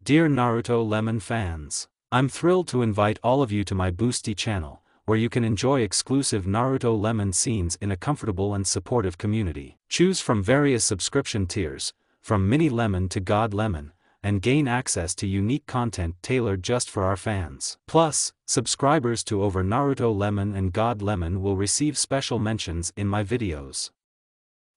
Dear Naruto Lemon fans, I'm thrilled to invite all of you to my Boosty channel, where you can enjoy exclusive Naruto Lemon scenes in a comfortable and supportive community. Choose from various subscription tiers, from Mini Lemon to God Lemon, and gain access to unique content tailored just for our fans. Plus, subscribers to over Naruto Lemon and God Lemon will receive special mentions in my videos.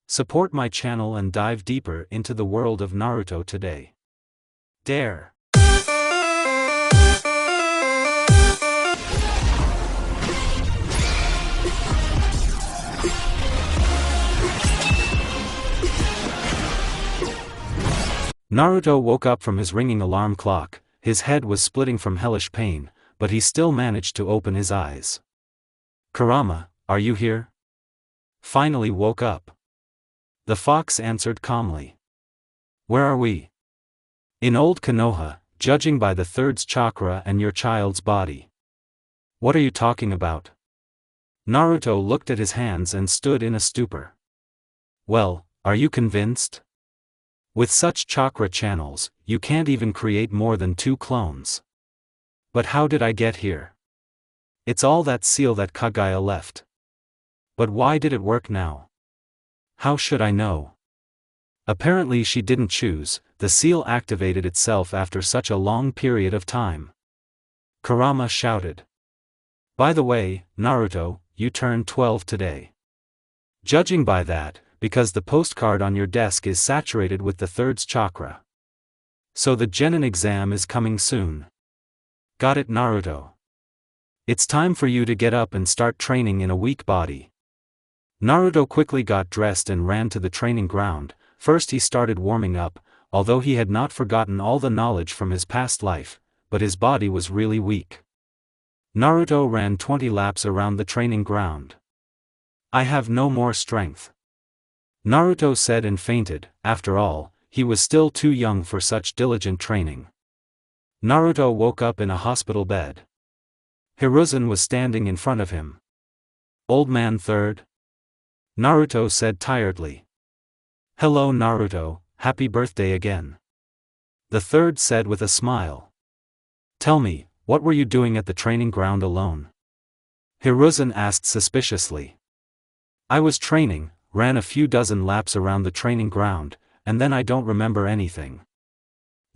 Support my channel and dive deeper into the world of Naruto today. Dare. Naruto woke up from his ringing alarm clock. His head was splitting from hellish pain, but he still managed to open his eyes. Kurama, are you here? Finally woke up. The fox answered calmly. Where are we? In old Konoha, judging by the third's chakra and your child's body. What are you talking about? Naruto looked at his hands and stood in a stupor. Well, are you convinced? With such chakra channels, you can't even create more than 2 clones. But how did I get here? It's all that seal that Kaguya left. But why did it work now? How should I know? Apparently she didn't choose, the seal activated itself after such a long period of time. Kurama shouted. By the way, Naruto, you turned 12 today. Judging by that, because the postcard on your desk is saturated with the third's chakra. So the Genin exam is coming soon. Got it, Naruto. It's time for you to get up and start training in a weak body. Naruto quickly got dressed and ran to the training ground. First he started warming up, although he had not forgotten all the knowledge from his past life, but his body was really weak. Naruto ran 20 laps around the training ground. I have no more strength. Naruto said and fainted. After all, he was still too young for such diligent training. Naruto woke up in a hospital bed. Hiruzen was standing in front of him. Old man third? Naruto said tiredly. Hello Naruto, happy birthday again. The third said with a smile. Tell me, what were you doing at the training ground alone? Hiruzen asked suspiciously. I was training, ran a few dozen laps around the training ground, and then I don't remember anything.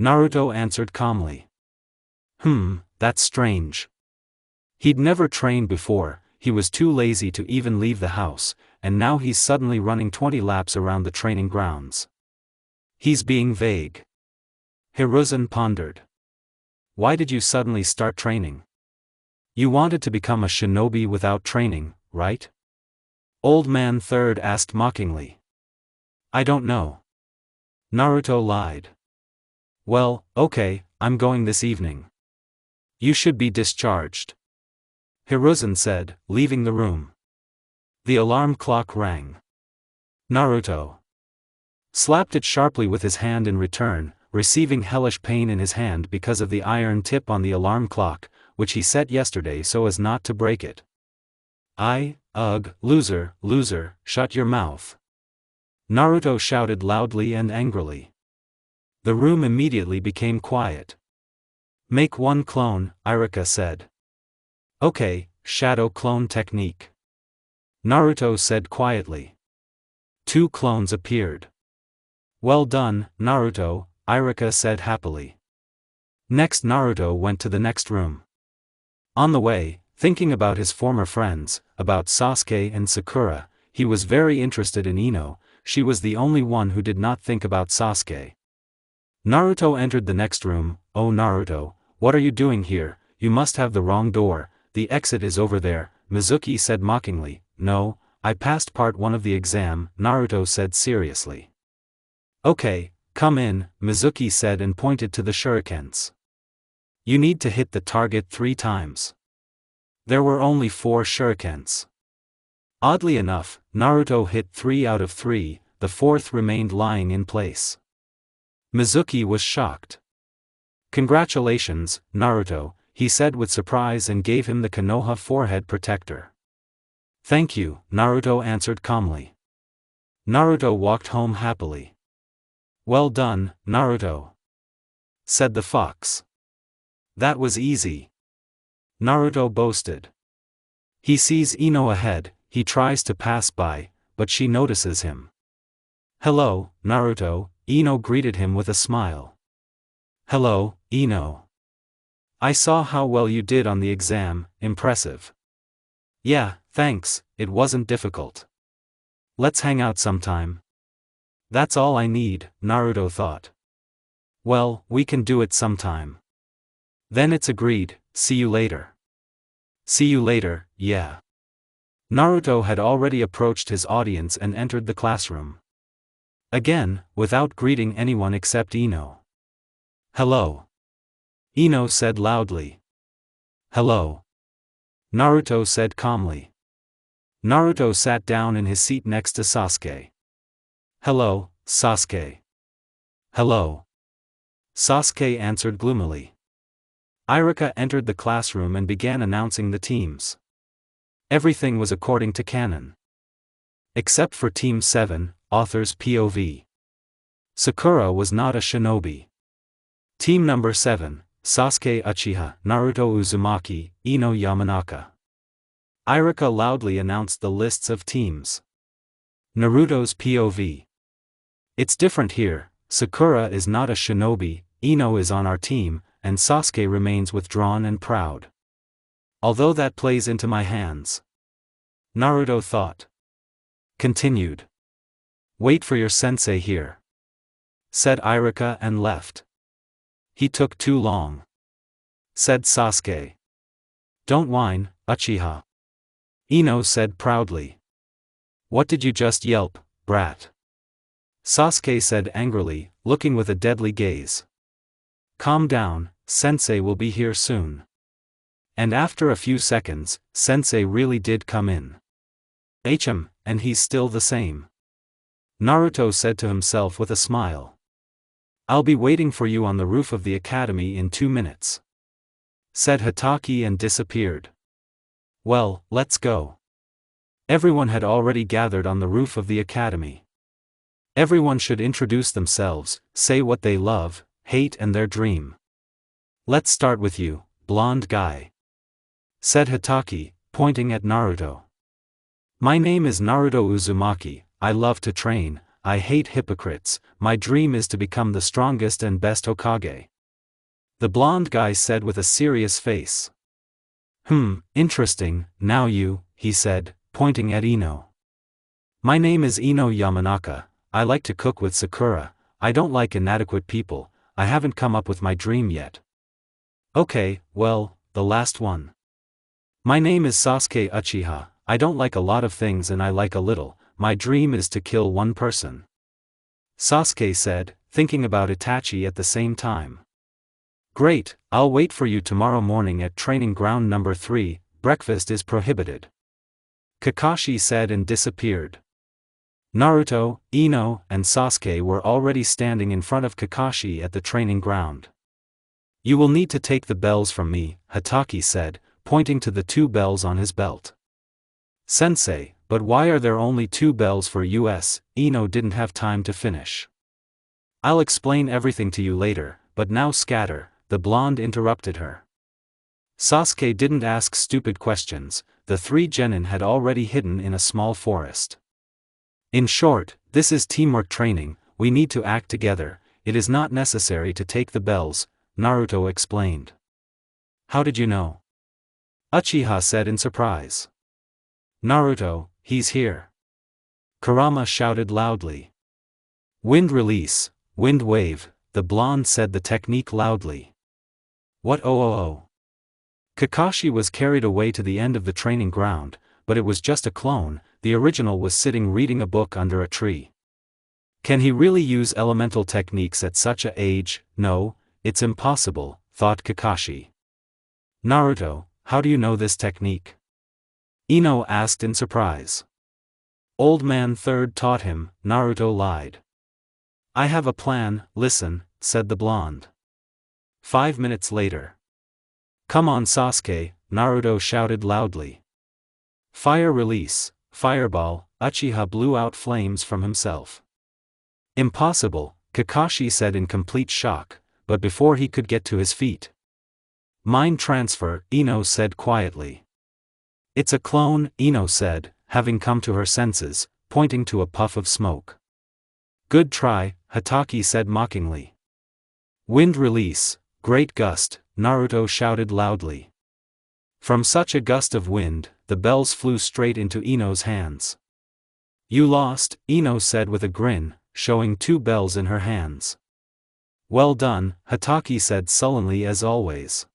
Naruto answered calmly. That's strange. He'd never trained before, he was too lazy to even leave the house, and now he's suddenly running 20 laps around the training grounds. He's being vague. Hiruzen pondered. Why did you suddenly start training? You wanted to become a shinobi without training, right? Old man third asked mockingly. I don't know. Naruto lied. Well, okay, I'm going this evening. You should be discharged. Hiruzen said, leaving the room. The alarm clock rang. Naruto slapped it sharply with his hand in return, receiving hellish pain in his hand because of the iron tip on the alarm clock, which he set yesterday so as not to break it. Ugh, loser, shut your mouth. Naruto shouted loudly and angrily. The room immediately became quiet. Make 1 clone, Irika said. Okay, shadow clone technique. Naruto said quietly. 2 clones appeared. Well done, Naruto, Irika said happily. Next Naruto went to the next room. On the way, thinking about his former friends, about Sasuke and Sakura, he was very interested in Ino. She was the only one who did not think about Sasuke. Naruto entered the next room. Oh Naruto, what are you doing here? You must have the wrong door, the exit is over there, Mizuki said mockingly. No, I passed part 1 of the exam, Naruto said seriously. Okay, come in, Mizuki said and pointed to the shurikens. You need to hit the target 3 times. There were only 4 shurikens. Oddly enough, Naruto hit 3 out of 3, the 4th remained lying in place. Mizuki was shocked. Congratulations, Naruto, he said with surprise and gave him the Konoha forehead protector. Thank you, Naruto answered calmly. Naruto walked home happily. Well done, Naruto. said the fox. That was easy. Naruto boasted. He sees Ino ahead, he tries to pass by, but she notices him. Hello, Naruto, Ino greeted him with a smile. Hello, Ino. I saw how well you did on the exam, impressive. Yeah, thanks, it wasn't difficult. Let's hang out sometime. That's all I need, Naruto thought. Well, we can do it sometime. Then it's agreed, see you later. See you later, yeah. Naruto had already approached his audience and entered the classroom. Again, without greeting anyone except Ino. Hello. Ino said loudly. Hello. Naruto said calmly. Naruto sat down in his seat next to Sasuke. Hello, Sasuke. Hello. Sasuke answered gloomily. Iruka entered the classroom and began announcing the teams. Everything was according to canon. Except for Team 7, author's POV. Sakura was not a shinobi. Team number 7, Sasuke Uchiha, Naruto Uzumaki, Ino Yamanaka. Iruka loudly announced the lists of teams. Naruto's POV. It's different here, Sakura is not a shinobi, Ino is on our team, and Sasuke remains withdrawn and proud. Although that plays into my hands. Naruto thought. Continued. Wait for your sensei here. Said Iruka and left. He took too long. Said Sasuke. Don't whine, Uchiha. Ino said proudly. What did you just yelp, brat? Sasuke said angrily, looking with a deadly gaze. Calm down, sensei will be here soon. And after a few seconds, sensei really did come in. And he's still the same. Naruto said to himself with a smile. I'll be waiting for you on the roof of the academy in 2 minutes. Said Hatake and disappeared. Well, let's go. Everyone had already gathered on the roof of the academy. Everyone should introduce themselves, say what they love, hate and their dream. Let's start with you, blonde guy. Said Hatake, pointing at Naruto. My name is Naruto Uzumaki, I love to train, I hate hypocrites, my dream is to become the strongest and best Hokage. The blonde guy said with a serious face. Interesting, now you, he said, pointing at Ino. My name is Ino Yamanaka, I like to cook with Sakura, I don't like inadequate people, I haven't come up with my dream yet. Okay, well, the last one. My name is Sasuke Uchiha, I don't like a lot of things and I like a little, my dream is to kill one person. Sasuke said, thinking about Itachi at the same time. Great, I'll wait for you tomorrow morning at training ground number 3, breakfast is prohibited. Kakashi said and disappeared. Naruto, Ino, and Sasuke were already standing in front of Kakashi at the training ground. You will need to take the bells from me, Hatake said, pointing to the 2 bells on his belt. Sensei, but why are there only 2 bells for us? Ino didn't have time to finish. I'll explain everything to you later, but now scatter, the blonde interrupted her. Sasuke didn't ask stupid questions, the 3 genin had already hidden in a small forest. In short, this is teamwork training, we need to act together, it is not necessary to take the bells, Naruto explained. How did you know? Uchiha said in surprise. Naruto, he's here. Kurama shouted loudly. Wind release, wind wave, the blonde said the technique loudly. What oh. Kakashi was carried away to the end of the training ground, but it was just a clone, the original was sitting reading a book under a tree. Can he really use elemental techniques at such a age? No, it's impossible, thought Kakashi. Naruto, how do you know this technique? Ino asked in surprise. Old man third taught him, Naruto lied. I have a plan, listen, said the blonde. 5 minutes later. Come on Sasuke, Naruto shouted loudly. Fire release, fireball, Uchiha blew out flames from himself. Impossible, Kakashi said in complete shock, but before he could get to his feet. Mind transfer, Ino said quietly. It's a clone, Ino said, having come to her senses, pointing to a puff of smoke. Good try, Hataki said mockingly. Wind release, great gust, Naruto shouted loudly. From such a gust of wind, the bells flew straight into Ino's hands. You lost, Ino said with a grin, showing 2 bells in her hands. Well done, Hataki said sullenly as always.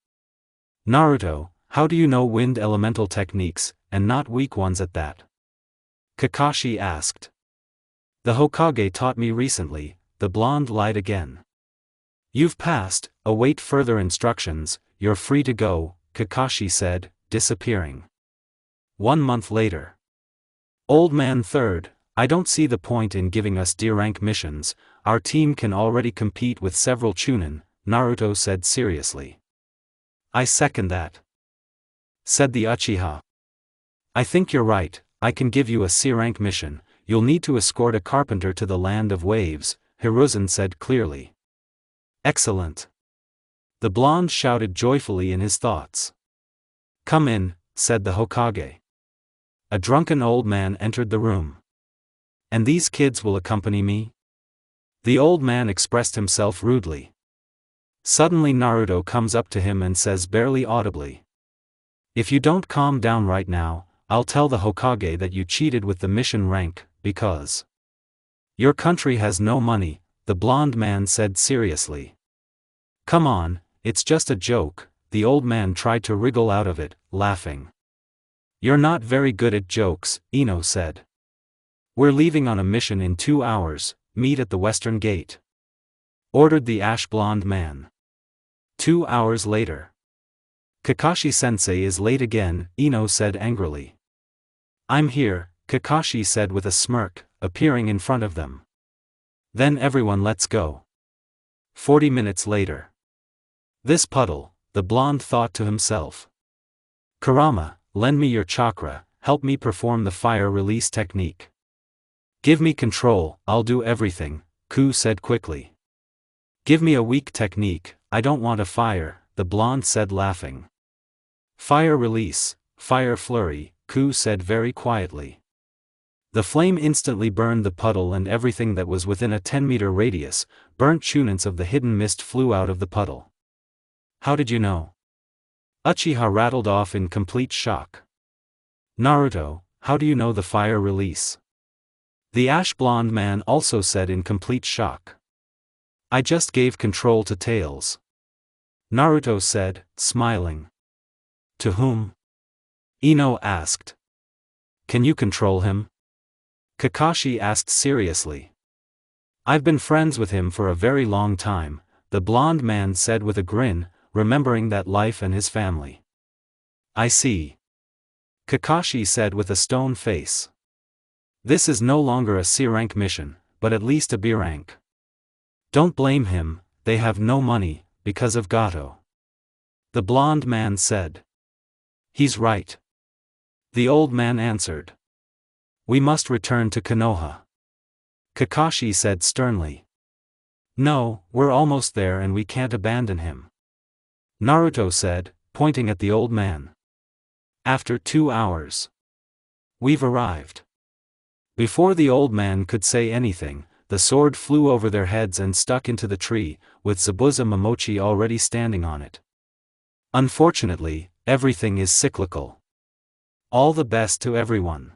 Naruto, how do you know wind elemental techniques, and not weak ones at that? Kakashi asked. The Hokage taught me recently, the blonde lied again. You've passed, await further instructions, you're free to go, Kakashi said, disappearing. 1 month later. Old Man Third, I don't see the point in giving us D-rank missions, our team can already compete with several Chunin, Naruto said seriously. I second that, said the Uchiha. I think you're right, I can give you a C-rank mission, you'll need to escort a carpenter to the land of waves, Hiruzen said clearly. Excellent. The blonde shouted joyfully in his thoughts. Come in, said the Hokage. A drunken old man entered the room. And these kids will accompany me? The old man expressed himself rudely. Suddenly Naruto comes up to him and says barely audibly. If you don't calm down right now, I'll tell the Hokage that you cheated with the mission rank, because your country has no money, the blonde man said seriously. Come on, it's just a joke, the old man tried to wriggle out of it, laughing. You're not very good at jokes, Ino said. We're leaving on a mission in 2 hours, meet at the western gate. Ordered the ash-blonde man. 2 hours later. Kakashi-sensei is late again, Ino said angrily. I'm here, Kakashi said with a smirk, appearing in front of them. Then everyone let's go. 40 minutes later. This puddle, the blonde thought to himself. Kurama, lend me your chakra, help me perform the fire release technique. Give me control, I'll do everything, Ku said quickly. Give me a weak technique, I don't want a fire, the blonde said laughing. Fire release, fire flurry, Ku said very quietly. The flame instantly burned the puddle and everything that was within a 10-meter radius, burnt chunins of the hidden mist flew out of the puddle. How did you know? Uchiha rattled off in complete shock. Naruto, how do you know the fire release? The ash-blonde man also said in complete shock. I just gave control to Tails. Naruto said, smiling. To whom? Ino asked. Can you control him? Kakashi asked seriously. I've been friends with him for a very long time, the blonde man said with a grin, remembering that life and his family. I see. Kakashi said with a stone face. This is no longer a C-rank mission, but at least a B-rank. Don't blame him, they have no money, because of Gato. The blonde man said. He's right. The old man answered. We must return to Konoha. Kakashi said sternly. No, we're almost there and we can't abandon him. Naruto said, pointing at the old man. After 2 hours. We've arrived. Before the old man could say anything, the sword flew over their heads and stuck into the tree, with Zabuza Momochi already standing on it. Unfortunately, everything is cyclical. All the best to everyone.